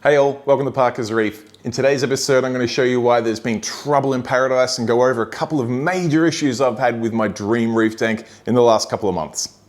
Hey all, welcome to Parker's Reef. In today's episode, I'm going to show you why there's been trouble in paradise and go over a couple of major issues I've had with my Dream Reef Tank in the last couple of months.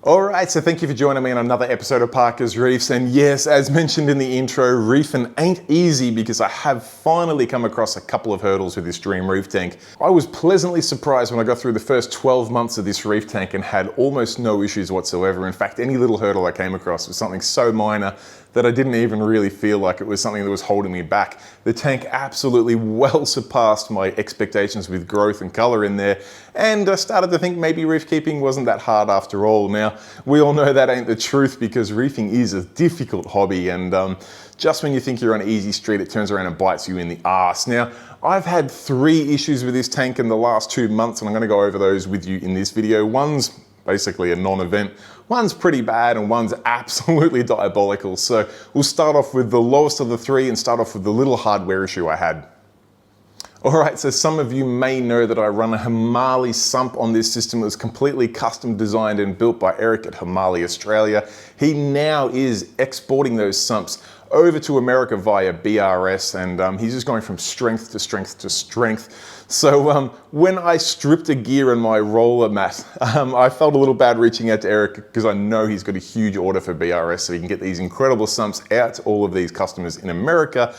Alright, so thank you for joining me on another episode of Parker's Reefs, and yes, as mentioned in the intro, reefing ain't easy because I have finally come across a couple of hurdles with this Dream Reef Tank. I was pleasantly surprised when I got through the first 12 months of this reef tank and had almost no issues whatsoever. In fact, any little hurdle I came across was something so minor that I didn't even really feel like it was something that was holding me back. The tank absolutely well surpassed my expectations with growth and color in there, and I started to think maybe reef keeping wasn't that hard after all. Now, we all know that ain't the truth because reefing is a difficult hobby, and just when you think you're on an easy street, it turns around and bites you in the arse. Now, I've had 3 issues with this tank in the last 2 months, and I'm gonna go over those with you in this video. One's basically a non-event, one's pretty bad, and one's absolutely diabolical. So we'll start off with the lowest of the 3 and start off with the little hardware issue I had. Alright, so some of you may know that I run a Himali sump on this system. It was completely custom designed and built by Eric at Himali Australia. He now is exporting those sumps over to America via BRS, and he's just going from strength to strength to strength. So when I stripped a gear in my roller mat, I felt a little bad reaching out to Eric because I know he's got a huge order for BRS so he can get these incredible sumps out to all of these customers in America.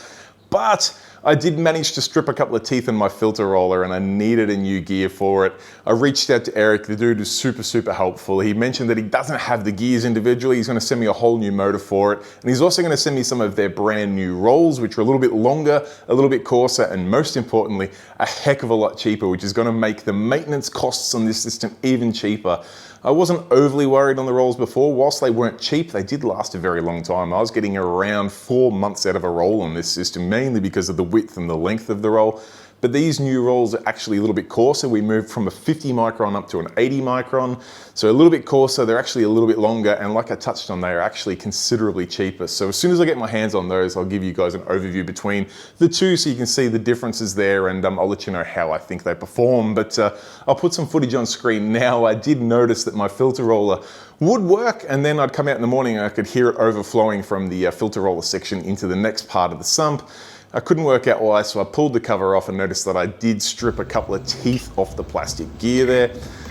But I did manage to strip a couple of teeth in my filter roller and I needed a new gear for it. I reached out to Eric. The dude is super helpful. He mentioned that he doesn't have the gears individually. He's going to send me a whole new motor for it. And he's also going to send me some of their brand new rolls, which are a little bit longer, a little bit coarser, and most importantly, a heck of a lot cheaper, which is going to make the maintenance costs on this system even cheaper. I wasn't overly worried on the rolls before. Whilst they weren't cheap, they did last a very long time. I was getting around 4 months out of a roll on this system, mainly because of the width and the length of the roll. But these new rolls are actually a little bit coarser. We moved from a 50 micron up to an 80 micron. So a little bit coarser, they're actually a little bit longer. And like I touched on, they are actually considerably cheaper. So as soon as I get my hands on those, I'll give you guys an overview between the two so you can see the differences there, and I'll let you know how I think they perform. But I'll put some footage on screen now. I did notice that my filter roller would work, and then I'd come out in the morning and I could hear it overflowing from the filter roller section into the next part of the sump. I couldn't work out why, so I pulled the cover off and noticed that I did strip a couple of teeth off the plastic gear there.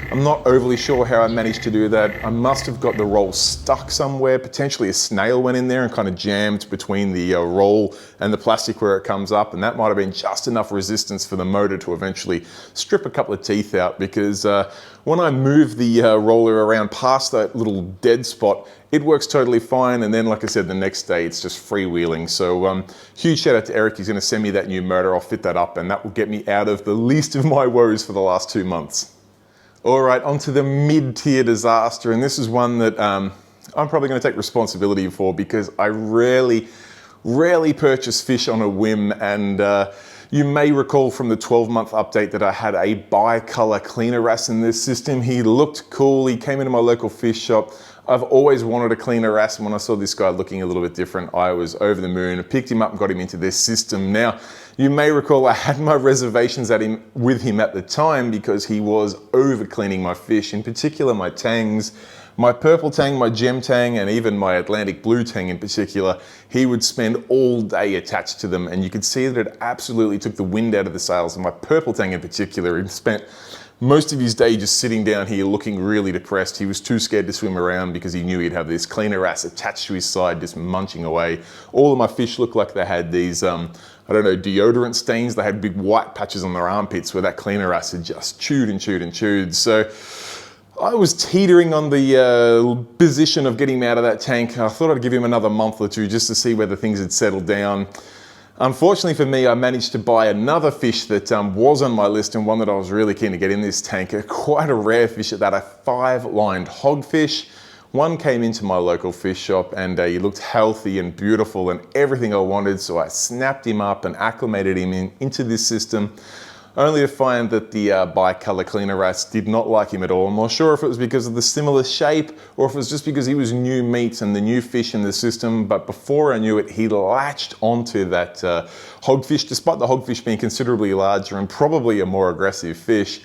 I'm not overly sure how I managed to do that. I must have got the roll stuck somewhere. Potentially a snail went in there and kind of jammed between the roll and the plastic where it comes up, and that might have been just enough resistance for the motor to eventually strip a couple of teeth out, because when I move the roller around past that little dead spot, it works totally fine, and then like I said, the next day it's just freewheeling. So huge shout out to Eric. He's going to send me that new motor. I'll fit that up, and that will get me out of the least of my woes for the last 2 months. All right, onto the mid-tier disaster, and this is one that I'm probably going to take responsibility for because I rarely purchase fish on a whim, and you may recall from the 12-month update that I had a bi-color cleaner wrasse in this system. He looked cool. He came into my local fish shop. I've always wanted a cleaner wrasse, and when I saw this guy looking a little bit different, I was over the moon. I picked him up and got him into this system. Now, you may recall I had my reservations with him at the time because he was over cleaning my fish, in particular my tangs. My purple tang, my gem tang, and even my Atlantic blue tang in particular, he would spend all day attached to them, and you could see that it absolutely took the wind out of the sails. And my purple tang in particular, he spent most of his day just sitting down here looking really depressed. He was too scared to swim around because he knew he'd have this cleaner wrasse attached to his side just munching away. All of my fish looked like they had these, I don't know, deodorant stains. They had big white patches on their armpits where that cleaner wrasse had just chewed and chewed and chewed. So I was teetering on the position of getting him out of that tank. I thought I'd give him another month or two just to see whether things had settled down. Unfortunately for me, I managed to buy another fish that was on my list, and one that I was really keen to get in this tank. Quite a rare fish at that, a 5-lined hogfish. One came into my local fish shop, and he looked healthy and beautiful and everything I wanted, so I snapped him up and acclimated him into this system. only to find that the bicolor cleaner wrasse did not like him at all. I'm not sure if it was because of the similar shape or if it was just because he was new meat and the new fish in the system, but before I knew it, he latched onto that hogfish, despite the hogfish being considerably larger and probably a more aggressive fish.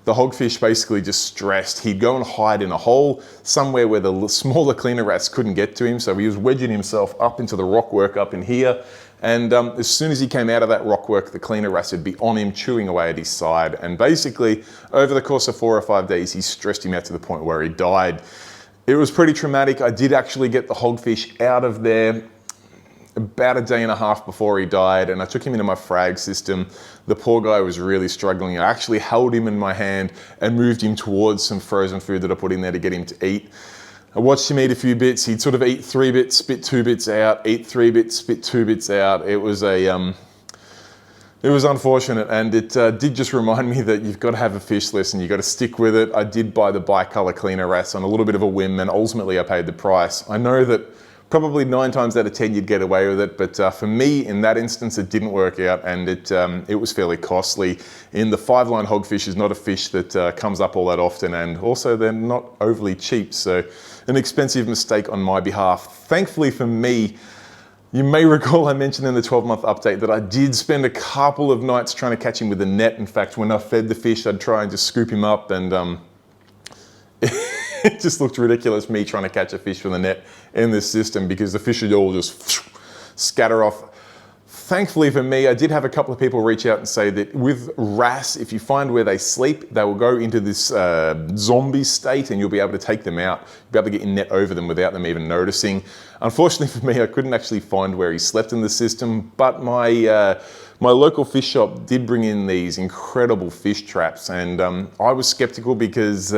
The hogfish basically just stressed. He'd go and hide in a hole somewhere where the smaller cleaner wrasse couldn't get to him, so he was wedging himself up into the rockwork up in here. And as soon as he came out of that rockwork, the cleaner wrasse would be on him, chewing away at his side. And basically, over the course of 4 or 5 days, he stressed him out to the point where he died. It was pretty traumatic. I did actually get the hogfish out of there about a day and a half before he died, and I took him into my frag system. The poor guy was really struggling. I actually held him in my hand and moved him towards some frozen food that I put in there to get him to eat. I watched him eat a few bits. He'd sort of eat 3 bits, spit 2 bits out, eat 3 bits, spit 2 bits out. It was it was unfortunate, and it did just remind me that you've got to have a fish list and you've got to stick with it. I did buy the bicolor cleaner wrasse on a little bit of a whim, and ultimately I paid the price. I know that probably 9 times out of 10 you'd get away with it, but for me in that instance it didn't work out, and it was fairly costly. The 5-line hogfish is not a fish that comes up all that often, and also they're not overly cheap, so an expensive mistake on my behalf. Thankfully for me, you may recall I mentioned in the 12-month update that I did spend a couple of nights trying to catch him with a net. In fact, when I fed the fish, I'd try and just scoop him up, and it just looked ridiculous, me trying to catch a fish with a net in this system, because the fish would all just scatter off. Thankfully for me, I did have a couple of people reach out and say that with wrasse, if you find where they sleep, they will go into this zombie state and you'll be able to take them out. You'll be able to get your net over them without them even noticing. Unfortunately for me, I couldn't actually find where he slept in the system, but my local fish shop did bring in these incredible fish traps, and I was skeptical because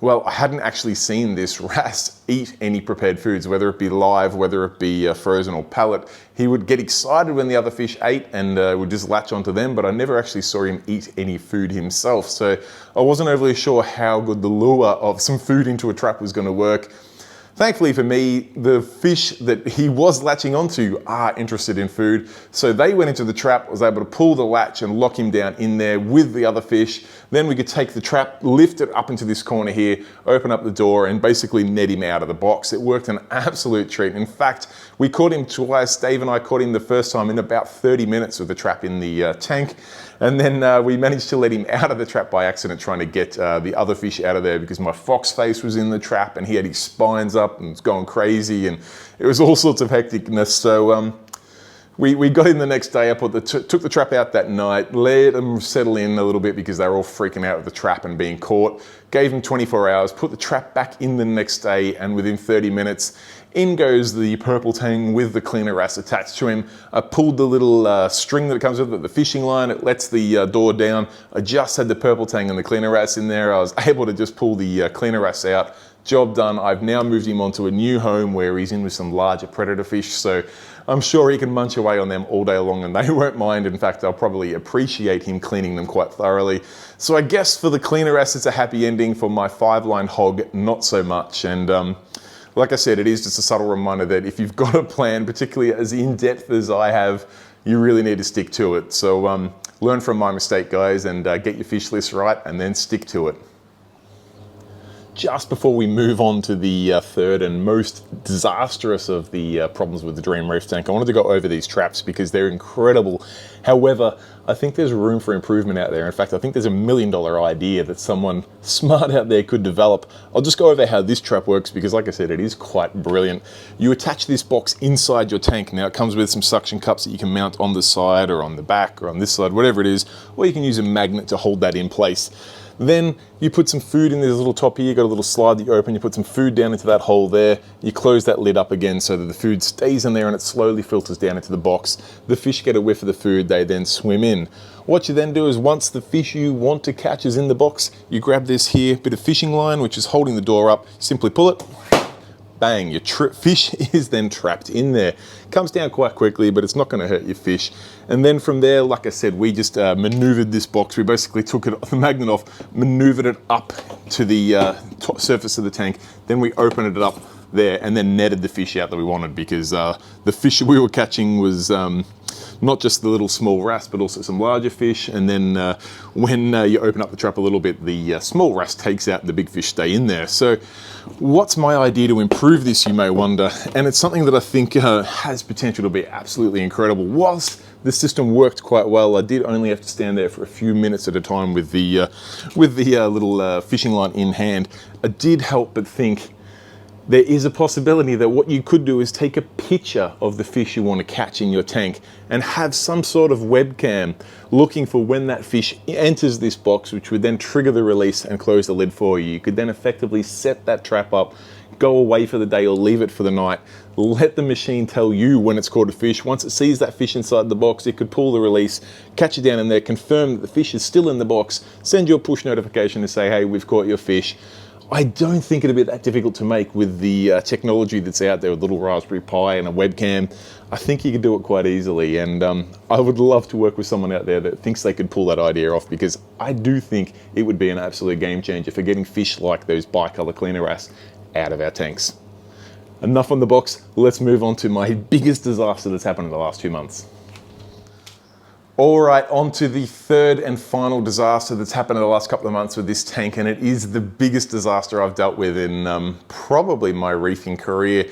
well, I hadn't actually seen this wrasse eat any prepared foods, whether it be live, whether it be frozen or pellet. He would get excited when the other fish ate and would just latch onto them, but I never actually saw him eat any food himself. So I wasn't overly sure how good the lure of some food into a trap was going to work. Thankfully for me, the fish that he was latching onto are interested in food, so they went into the trap, was able to pull the latch and lock him down in there with the other fish. Then we could take the trap, lift it up into this corner here, open up the door, and basically net him out of the box. It worked an absolute treat. In fact, we caught him twice. Dave and I caught him the first time in about 30 minutes with the trap in the tank. And then we managed to let him out of the trap by accident, trying to get the other fish out of there, because my fox face was in the trap and he had his spines up and was going crazy, and it was all sorts of hecticness. So we got in the next day. I took the trap out that night, let them settle in a little bit because they were all freaking out with the trap and being caught. Gave them 24 hours, put the trap back in the next day, and within 30 minutes, in goes the purple tang with the cleaner wrasse attached to him. I pulled the little string that comes with it, the fishing line, it lets the door down. I just had the purple tang and the cleaner wrasse in there. I was able to just pull the cleaner wrasse out. Job done. I've now moved him onto a new home where he's in with some larger predator fish, so I'm sure he can munch away on them all day long and they won't mind. In fact, they'll probably appreciate him cleaning them quite thoroughly. So I guess for the cleaner wrasse, it's a happy ending. For my 5-line hog, not so much. And like I said, it is just a subtle reminder that if you've got a plan, particularly as in-depth as I have, you really need to stick to it. So learn from my mistake, guys, and get your fish list right and then stick to it. Just before we move on to the third and most disastrous of the problems with the Dream Reef Tank, I wanted to go over these traps because they're incredible. However, I think there's room for improvement out there. In fact, I think there's $1 million idea that someone smart out there could develop. I'll just go over how this trap works because, like I said, it is quite brilliant. You attach this box inside your tank. Now, it comes with some suction cups that you can mount on the side or on the back or on this side, whatever it is, or you can use a magnet to hold that in place. Then you put some food in this little top here, you got a little slide that you open, you put some food down into that hole there, you close that lid up again so that the food stays in there and it slowly filters down into the box. The fish get a whiff of the food, they then swim in. What you then do is once the fish you want to catch is in the box, you grab this here bit of fishing line which is holding the door up, simply pull it, bang, your fish is then trapped in there. Comes down quite quickly, but it's not going to hurt your fish. And then from there, like I said, we just maneuvered this box. We basically took the magnet off, maneuvered it up to the top surface of the tank. Then we opened it up, there, and then netted the fish out that we wanted, because the fish we were catching was not just the little small wrasse, but also some larger fish. And then when you open up the trap a little bit, the small wrasse takes out, the big fish stay in there. So what's my idea to improve this, you may wonder? And it's something that I think has potential to be absolutely incredible. Whilst the system worked quite well, I did only have to stand there for a few minutes at a time with the little fishing line in hand. I did help but think, there is a possibility that what you could do is take a picture of the fish you want to catch in your tank and have some sort of webcam looking for when that fish enters this box, which would then trigger the release and close the lid for you. You could then effectively set that trap up, go away for the day or leave it for the night, let the machine tell you when it's caught a fish. Once it sees that fish inside the box, it could pull the release, catch it down in there, confirm that the fish is still in the box, send you a push notification to say, hey, we've caught your fish. I don't think it'd be that difficult to make with the technology that's out there with little Raspberry Pi and a webcam. I think you could do it quite easily, and I would love to work with someone out there that thinks they could pull that idea off, because I do think it would be an absolute game changer for getting fish like those bicolor cleaner wrasse out of our tanks. Enough on the box, let's move on to my biggest disaster that's happened in the last 2 months. All right, on to the third and final disaster that's happened in the last couple of months with this tank, and it is the biggest disaster I've dealt with in probably my reefing career.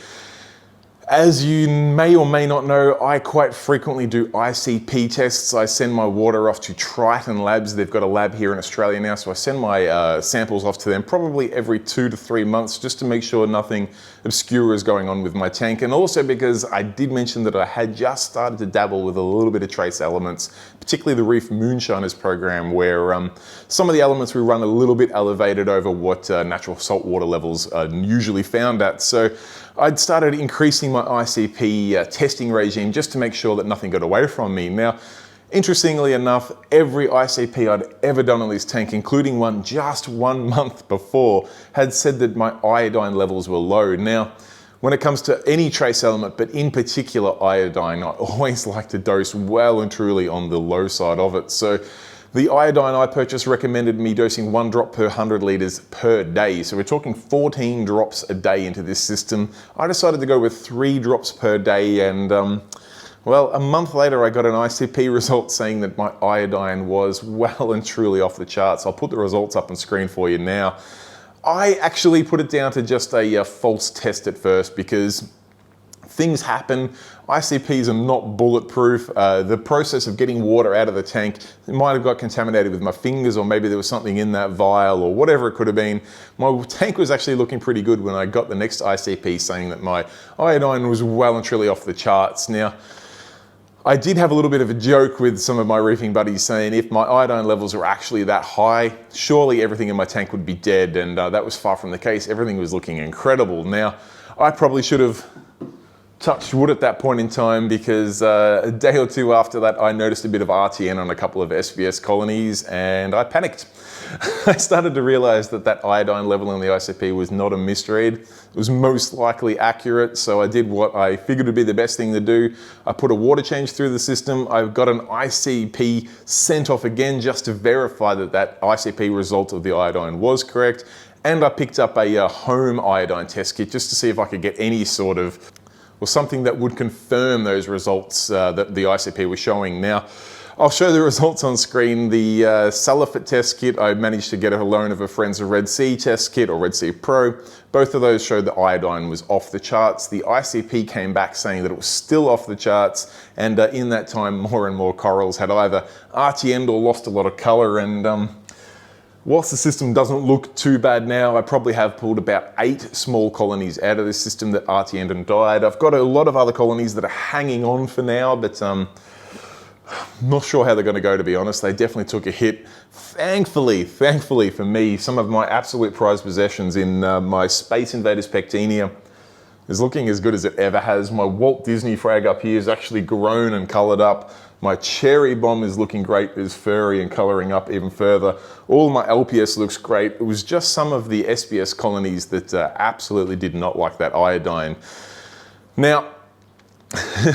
As you may or may not know, I quite frequently do ICP tests. I send my water off to Triton Labs. They've got a lab here in Australia now, so I send my samples off to them probably every 2 to 3 months, just to make sure nothing obscure is going on with my tank. And also because I did mention that I had just started to dabble with a little bit of trace elements, particularly the Reef Moonshiners program, where some of the elements we run a little bit elevated over what natural saltwater levels are usually found at. So I'd started increasing my ICP testing regime just to make sure that nothing got away from me. Now, interestingly enough, every ICP I'd ever done on this tank, including one just 1 month before, had said that my iodine levels were low. Now, when it comes to any trace element, but in particular iodine, I always like to dose well and truly on the low side of it. So the iodine I purchased recommended me dosing 1 drop per 100 litres per day. So we're talking 14 drops a day into this system. I decided to go with 3 drops per day, and well, a month later I got an ICP result saying that my iodine was well and truly off the charts. I'll put the results up on screen for you now. I actually put it down to just a false test at first, because things happen. ICPs are not bulletproof. The process of getting water out of the tank, it might have got contaminated with my fingers, or maybe there was something in that vial, or whatever it could have been. My tank was actually looking pretty good when I got the next ICP saying that my iodine was well and truly off the charts. Now, I did have a little bit of a joke with some of my reefing buddies saying if my iodine levels were actually that high, surely everything in my tank would be dead, and that was far from the case. Everything was looking incredible. Now, I probably should have touched wood at that point in time, because a day or two after that I noticed a bit of RTN on a couple of SBS colonies, and I panicked. I started to realize that that iodine level in the ICP was not a misread. It was most likely accurate, so I did what I figured would be the best thing to do. I put a water change through the system. I've got an ICP sent off again just to verify that that ICP result of the iodine was correct, and I picked up a home iodine test kit just to see if I could get any sort of, or something that would confirm those results that the ICP was showing. Now, I'll show the results on screen. The Salafit test kit, I managed to get a loan of a friend's Red Sea test kit, or Red Sea Pro. Both of those showed the iodine was off the charts. The ICP came back saying that it was still off the charts, and in that time, more and more corals had either RTN'd or lost a lot of color. And whilst the system doesn't look too bad now, I probably have pulled about 8 small colonies out of this system that RTN'd and died. I've got a lot of other colonies that are hanging on for now, but not sure how they're going to go, to be honest. They definitely took a hit. Thankfully for me, some of my absolute prized possessions in my Space Invaders Pectinia is looking as good as it ever has. My Walt Disney frag up here is actually grown and coloured up. My Cherry Bomb is looking great, is furry and colouring up even further. All my LPS looks great. It was just some of the SBS colonies that absolutely did not like that iodine. Now,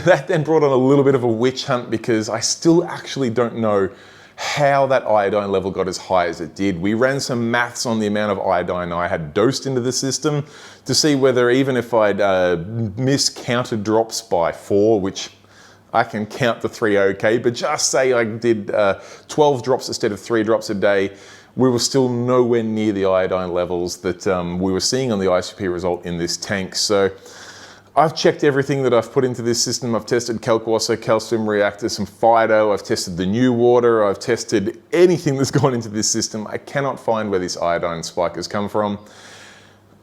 that then brought on a little bit of a witch hunt, because I still actually don't know how that iodine level got as high as it did. We ran some maths on the amount of iodine I had dosed into the system to see whether, even if I'd miscounted drops by 4, which I can count the 3 okay, but just say I did 12 drops instead of 3 drops a day, we were still nowhere near the iodine levels that we were seeing on the ICP result in this tank. So I've checked everything that I've put into this system. I've tested Calcwasso, calcium reactor, some Fido, I've tested the new water, I've tested anything that's gone into this system. I cannot find where this iodine spike has come from.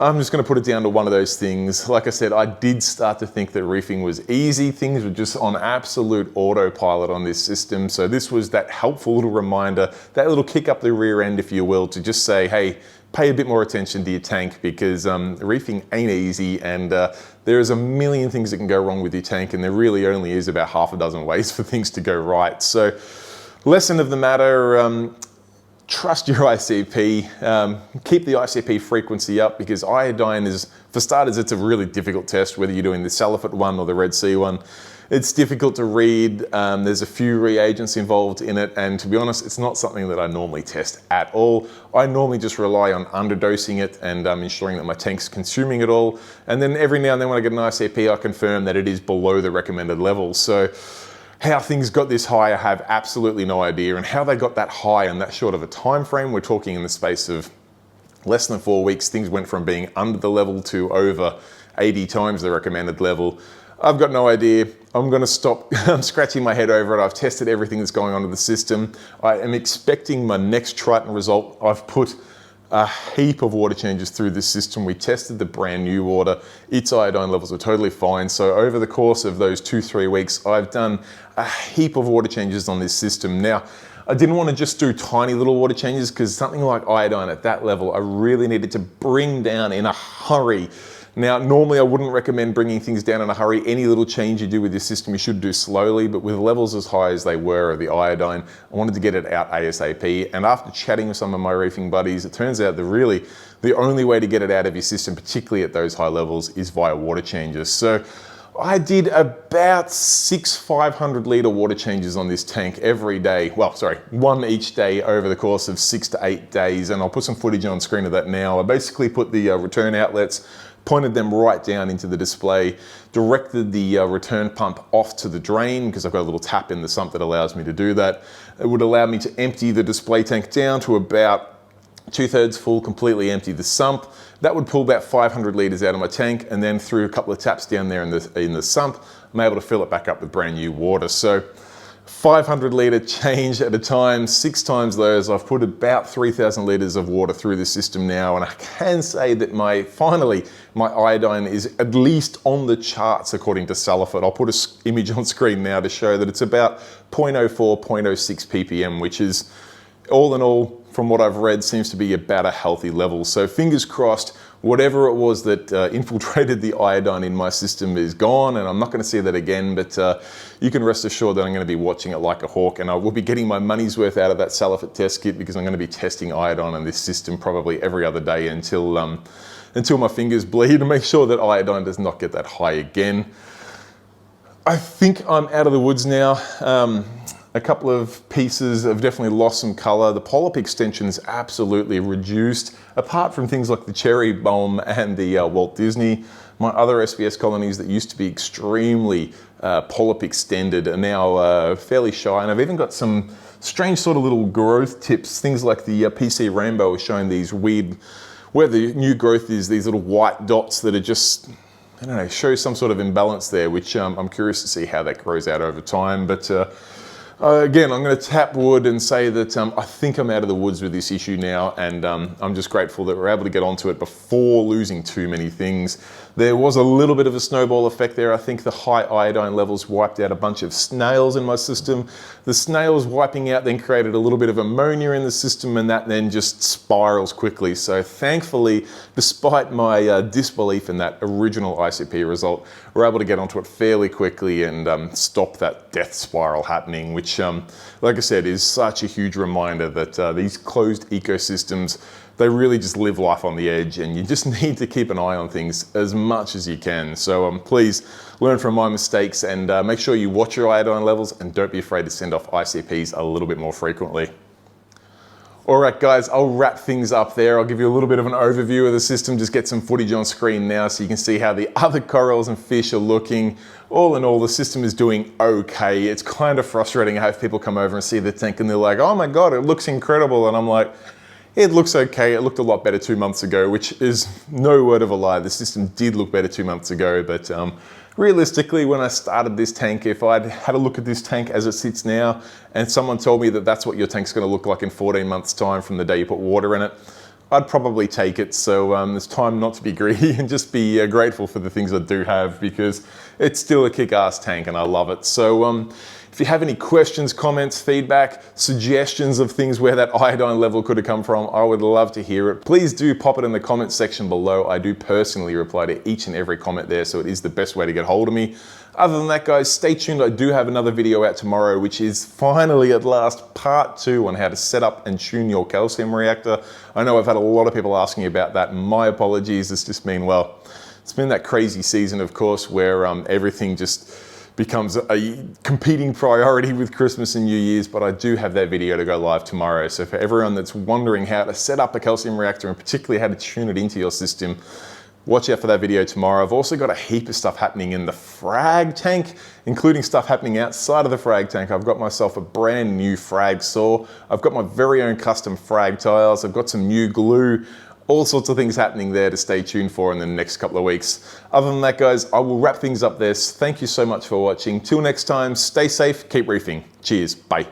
I'm just going to put it down to one of those things. Like I said, I did start to think that reefing was easy. Things were just on absolute autopilot on this system. So this was that helpful little reminder, that little kick up the rear end, if you will, to just say, hey, pay a bit more attention to your tank, because reefing ain't easy, and there's a million things that can go wrong with your tank, and there really only is about half a dozen ways for things to go right. So lesson of the matter, trust your ICP, keep the ICP frequency up, because iodine is, for starters, it's a really difficult test, whether you're doing the Salifate one or the Red Sea one. It's difficult to read, there's a few reagents involved in it, and to be honest, it's not something that I normally test at all. I normally just rely on underdosing it and ensuring that my tank's consuming it all, and then every now and then when I get an ICP, I confirm that it is below the recommended level. So how things got this high, I have absolutely no idea, and how they got that high in that short of a time frame, we're talking in the space of less than 4 weeks, things went from being under the level to over 80 times the recommended level. I've got no idea. I'm going to stop scratching my head over it. I've tested everything that's going on in the system. I am expecting my next Triton result. I've put a heap of water changes through this system. We tested the brand new water. Its iodine levels are totally fine. So over the course of those 2-3 weeks, I've done a heap of water changes on this system. Now, I didn't want to just do tiny little water changes, because something like iodine at that level, I really needed to bring down in a hurry. Now, normally I wouldn't recommend bringing things down in a hurry. Any little change you do with your system, you should do slowly, but with levels as high as they were of the iodine, I wanted to get it out ASAP. And after chatting with some of my reefing buddies, it turns out that really the only way to get it out of your system, particularly at those high levels, is via water changes. So I did about 6 500 litre water changes on this tank every day. Well, sorry, 1 each day over the course of 6 to 8 days. And I'll put some footage on screen of that now. I basically put the return outlets, pointed them right down into the display, directed the return pump off to the drain, because I've got a little tap in the sump that allows me to do that. It would allow me to empty the display tank down to about 2/3 full, completely empty the sump. That would pull about 500 litres out of my tank, and then through a couple of taps down there in the sump, I'm able to fill it back up with brand new water. So 500 litre change at a time, 6 times those. I've put about 3,000 litres of water through the system now, and I can say that finally my iodine is at least on the charts according to Salifate. I'll put an image on screen now to show that it's about 0.04, 0.06 ppm, which is, all in all, from what I've read, seems to be about a healthy level. So fingers crossed, whatever it was that infiltrated the iodine in my system is gone, and I'm not going to see that again, but you can rest assured that I'm going to be watching it like a hawk, and I will be getting my money's worth out of that Salifate test kit, because I'm going to be testing iodine on this system probably every other day until my fingers bleed, to make sure that iodine does not get that high again. I think I'm out of the woods now. A couple of pieces have definitely lost some color. The polyp extension's absolutely reduced. Apart from things like the cherry bomb and the Walt Disney, my other SPS colonies that used to be extremely polyp extended are now fairly shy. And I've even got some strange sort of little growth tips. Things like the PC Rainbow is showing these weird, where the new growth is, these little white dots that are just, I don't know, show some sort of imbalance there, which I'm curious to see how that grows out over time. But again, I'm going to tap wood and say that I think I'm out of the woods with this issue now, and I'm just grateful that we're able to get onto it before losing too many things. There was a little bit of a snowball effect there. I think the high iodine levels wiped out a bunch of snails in my system. The snails wiping out then created a little bit of ammonia in the system, and that then just spirals quickly. So thankfully, despite my disbelief in that original ICP result, we're able to get onto it fairly quickly and stop that death spiral happening, which, like I said, is such a huge reminder that these closed ecosystems, they really just live life on the edge, and you just need to keep an eye on things as much as you can. So please learn from my mistakes, and make sure you watch your iodine levels, and don't be afraid to send off ICPs a little bit more frequently. All right, guys, I'll wrap things up there. I'll give you a little bit of an overview of the system, just get some footage on screen now so you can see how the other corals and fish are looking. All in all, the system is doing okay. It's kind of frustrating. I have people come over and see the tank and they're like, oh my God, it looks incredible. And I'm like, it looks okay. It looked a lot better 2 months ago, which is no word of a lie. The system did look better 2 months ago, but realistically, when I started this tank, if I'd had a look at this tank as it sits now, and someone told me that that's what your tank's gonna look like in 14 months' time from the day you put water in it, I'd probably take it. So it's time not to be greedy and just be grateful for the things I do have, because it's still a kick-ass tank and I love it. So if you have any questions, comments, feedback, suggestions of things where that iodine level could have come from, I would love to hear it. Please do pop it in the comments section below. I do personally reply to each and every comment there, so it is the best way to get hold of me. Other than that, guys, stay tuned. I do have another video out tomorrow, which is finally at last part 2 on how to set up and tune your calcium reactor. I know I've had a lot of people asking about that. My apologies. It's just been, well, it's been that crazy season, of course, where everything just becomes a competing priority with Christmas and New Year's, but I do have that video to go live tomorrow. So for everyone that's wondering how to set up a calcium reactor, and particularly how to tune it into your system, watch out for that video tomorrow. I've also got a heap of stuff happening in the frag tank, including stuff happening outside of the frag tank. I've got myself a brand new frag saw. I've got my very own custom frag tiles. I've got some new glue. All sorts of things happening there to stay tuned for in the next couple of weeks. Other than that, guys, I will wrap things up there. Thank you so much for watching. Till next time, stay safe, keep reefing. Cheers, bye.